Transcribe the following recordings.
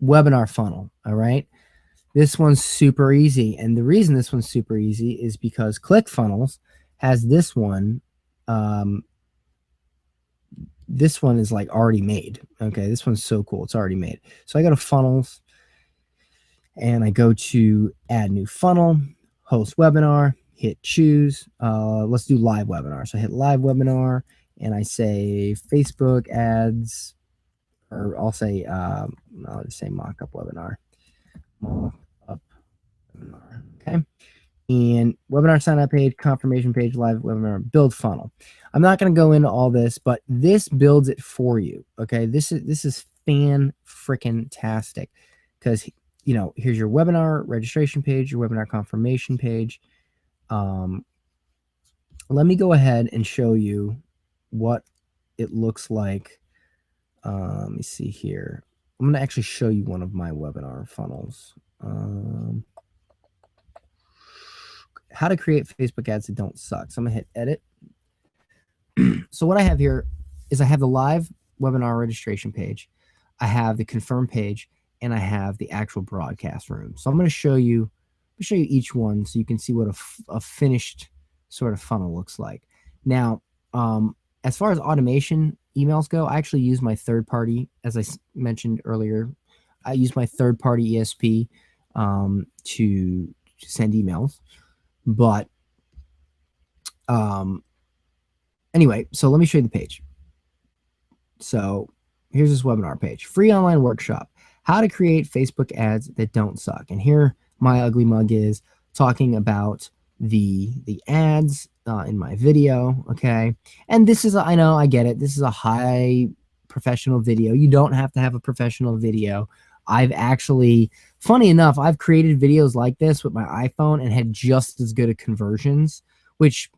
webinar funnel. All right. This one's super easy. And the reason this one's super easy is because ClickFunnels has this one. This one is like already made. Okay. This one's so cool. It's already made. So I go to funnels and I go to add new funnel, host webinar, hit choose. Let's do live webinar. So I hit live webinar and I say Facebook ads, or I'll just say mock-up webinar. Mock-up webinar. Okay. And webinar sign up page, confirmation page, live webinar, build funnel. I'm not going to go into all this, but this builds it for you. Okay. This is fan-frickin-tastic, because here's your webinar registration page, your webinar confirmation page. Let me go ahead and show you what it looks like. Let me see here. I'm going to actually show you one of my webinar funnels. How to create Facebook ads that don't suck. So I'm going to hit edit. So what I have here is I have the live webinar registration page. I have the confirm page, and I have the actual broadcast room. So I'm going to show you each one so you can see what a finished sort of funnel looks like. Now, as far as automation emails go, I actually use my third party, as I mentioned earlier. I use my third party ESP to send emails. But anyway, so let me show you the page. So here's this webinar page. Free online workshop. How to create Facebook ads that don't suck. And here my ugly mug is talking about the ads in my video. Okay. And this is, I know, I get it. This is a high professional video. You don't have to have a professional video. I've actually, funny enough, I've created videos like this with my iPhone and had just as good a conversions, which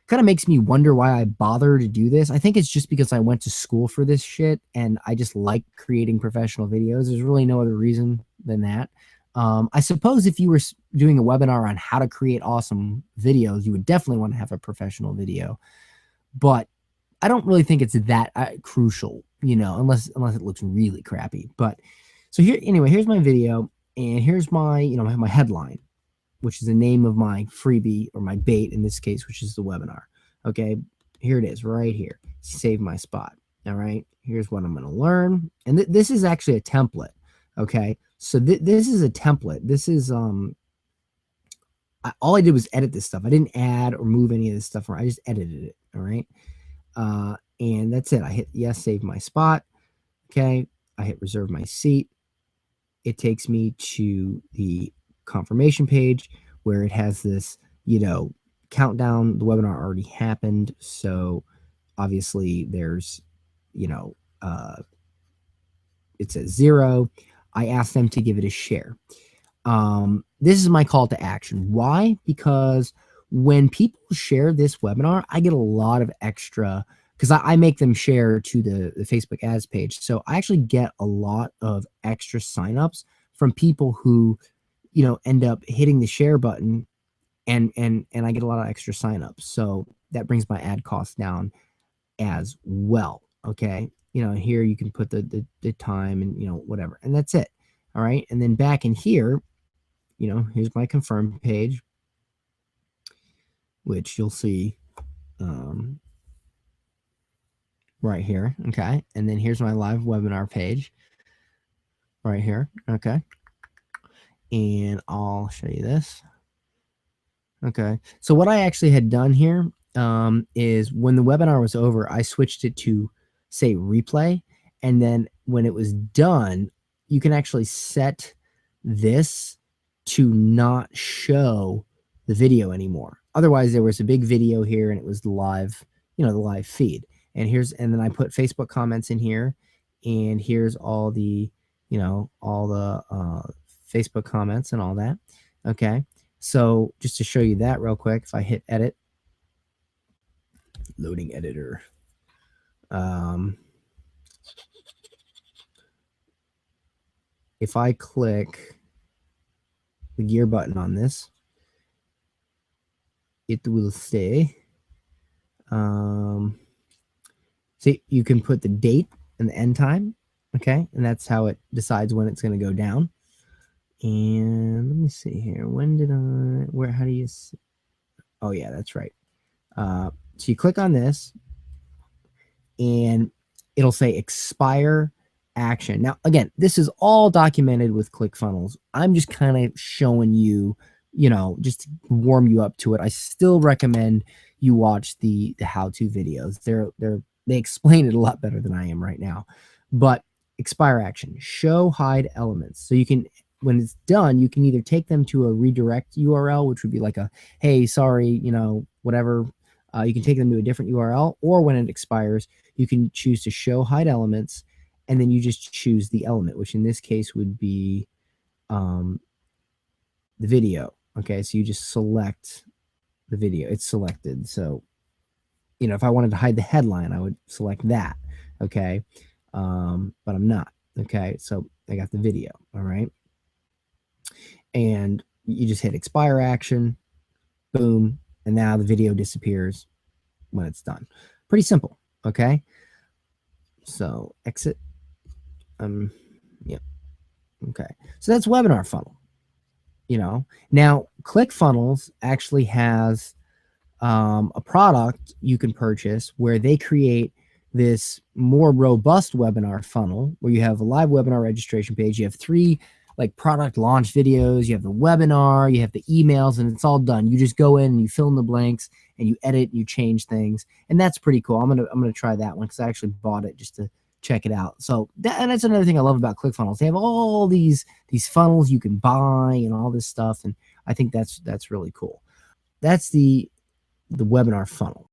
kind of makes me wonder why I bother to do this. I think it's just because I went to school for this shit and I just like creating professional videos. There's really no other reason than that. I suppose if you were doing a webinar on how to create awesome videos, you would definitely want to have a professional video. But I don't really think it's that crucial, unless it looks really crappy. But so here, anyway, here's my video, and here's my, my headline, which is the name of my freebie, or my bait in this case, which is the webinar. Okay, here it is right here. Save my spot. All right, here's what I'm going to learn. And this is actually a template. Okay, so this is a template. This is, all I did was edit this stuff. I didn't add or move any of this stuff around. I just edited it. All right. And that's it. I hit yes, save my spot. Okay. I hit reserve my seat. It takes me to the confirmation page where it has this, countdown. The webinar already happened. So obviously there's, it says 0. I asked them to give it a share. This is my call to action. Why? Because when people share this webinar, I get a lot of extra, because I make them share to the Facebook ads page. So I actually get a lot of extra signups from people who, end up hitting the share button, and I get a lot of extra signups. So that brings my ad costs down as well. Okay. Here you can put the time and, whatever, and that's it. All right. And then back in here, here's my confirm page, which you'll see right here. Okay. And then here's my live webinar page right here. Okay. And I'll show you this. Okay. So what I actually had done here is when the webinar was over, I switched it to say replay. And then when it was done, you can actually set this to not show the video anymore. Otherwise, there was a big video here and it was the live, the live feed. And then I put Facebook comments in here, and here's all the, all the Facebook comments and all that. Okay. So just to show you that real quick, if I hit edit, loading editor, if I click the gear button on this, it will say, see, you can put the date and the end time. Okay, and that's how it decides when it's going to go down. And let me see here. When did I? Where? How do you? Oh yeah, that's right. So you click on this, and it'll say expire action. Now, again, this is all documented with ClickFunnels. I'm just kind of showing you, just to warm you up to it. I still recommend you watch the how-to videos. They explain it a lot better than I am right now. But expire action, show hide elements. So you can, when it's done, you can either take them to a redirect URL, which would be like a, hey, sorry, whatever. You can take them to a different URL, or when it expires, you can choose to show hide elements, and then you just choose the element, which in this case would be the video. Okay, so you just select the video. It's selected. So, if I wanted to hide the headline, I would select that. Okay, but I'm not. Okay, so I got the video. All right, and you just hit expire action, boom, and now the video disappears when it's done. Pretty simple. Okay, so exit. Yeah. Okay. So that's webinar funnel. Now ClickFunnels actually has a product you can purchase where they create this more robust webinar funnel where you have a live webinar registration page. You have 3 like product launch videos, you have the webinar, you have the emails, and it's all done. You just go in and you fill in the blanks and you edit and you change things. And that's pretty cool. I'm gonna try that one because I actually bought it just to check it out. So and that's another thing I love about ClickFunnels. They have all these funnels you can buy and all this stuff. And I think that's really cool. That's the webinar funnel.